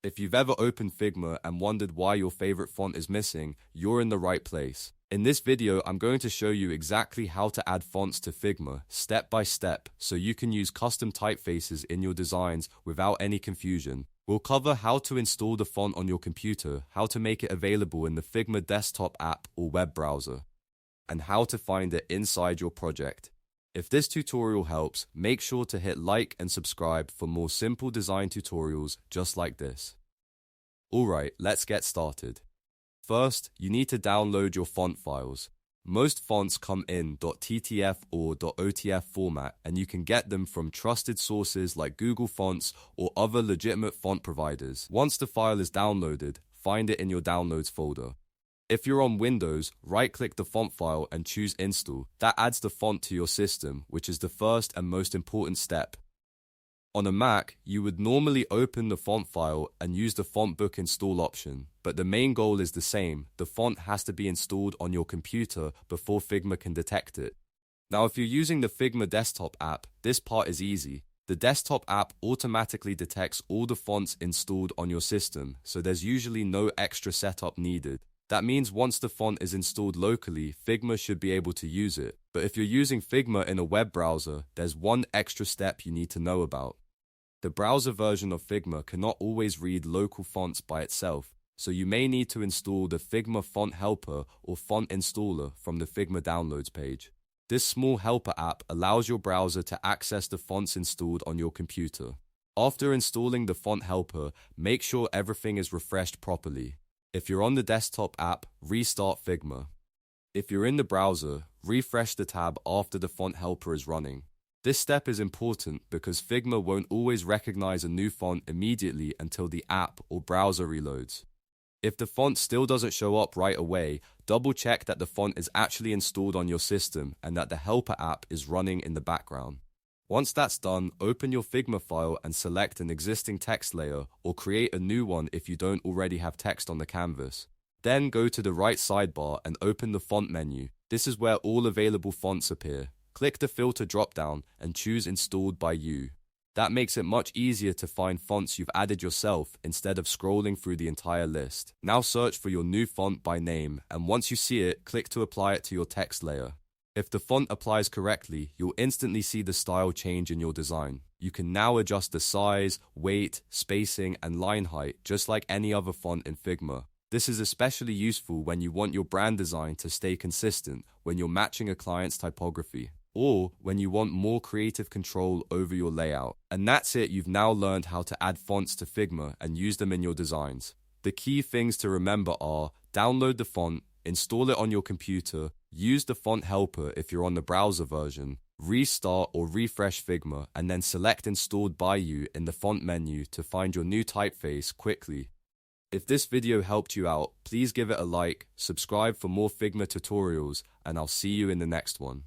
If you've ever opened Figma and wondered why your favorite font is missing, you're in the right place. In this video, I'm going to show you exactly how to add fonts to Figma, step by step, so you can use custom typefaces in your designs without any confusion. We'll cover how to install the font on your computer, how to make it available in the Figma desktop app or web browser, and how to find it inside your project. If this tutorial helps, make sure to hit like and subscribe for more simple design tutorials just like this. Alright, let's get started. First, you need to download your font files. Most fonts come in .ttf or .otf format, and you can get them from trusted sources like Google Fonts or other legitimate font providers. Once the file is downloaded, find it in your Downloads folder. If you're on Windows, right-click the font file and choose Install. That adds the font to your system, which is the first and most important step. On a Mac, you would normally open the font file and use the font book install option, but the main goal is the same. The font has to be installed on your computer before Figma can detect it. Now, if you're using the Figma desktop app, this part is easy. The desktop app automatically detects all the fonts installed on your system, so there's usually no extra setup needed. That means once the font is installed locally, Figma should be able to use it. But if you're using Figma in a web browser, there's one extra step you need to know about. The browser version of Figma cannot always read local fonts by itself, so you may need to install the Figma Font Helper or Font Installer from the Figma Downloads page. This small helper app allows your browser to access the fonts installed on your computer. After installing the Font Helper, make sure everything is refreshed properly. If you're on the desktop app, restart Figma. If you're in the browser, refresh the tab after the font helper is running. This step is important because Figma won't always recognize a new font immediately until the app or browser reloads. If the font still doesn't show up right away, double check that the font is actually installed on your system and that the helper app is running in the background. Once that's done, open your Figma file and select an existing text layer or create a new one if you don't already have text on the canvas. Then go to the right sidebar and open the font menu. This is where all available fonts appear. Click the filter dropdown and choose Installed by You. That makes it much easier to find fonts you've added yourself instead of scrolling through the entire list. Now search for your new font by name, and once you see it, click to apply it to your text layer. If the font applies correctly, you'll instantly see the style change in your design. You can now adjust the size, weight, spacing, and line height just like any other font in Figma. This is especially useful when you want your brand design to stay consistent when you're matching a client's typography, or when you want more creative control over your layout. And that's it, you've now learned how to add fonts to Figma and use them in your designs. The key things to remember are: download the font, install it on your computer, use the font helper if you're on the browser version, restart or refresh Figma, and then select Installed by You in the font menu to find your new typeface quickly. If this video helped you out, please give it a like, subscribe for more Figma tutorials, and I'll see you in the next one.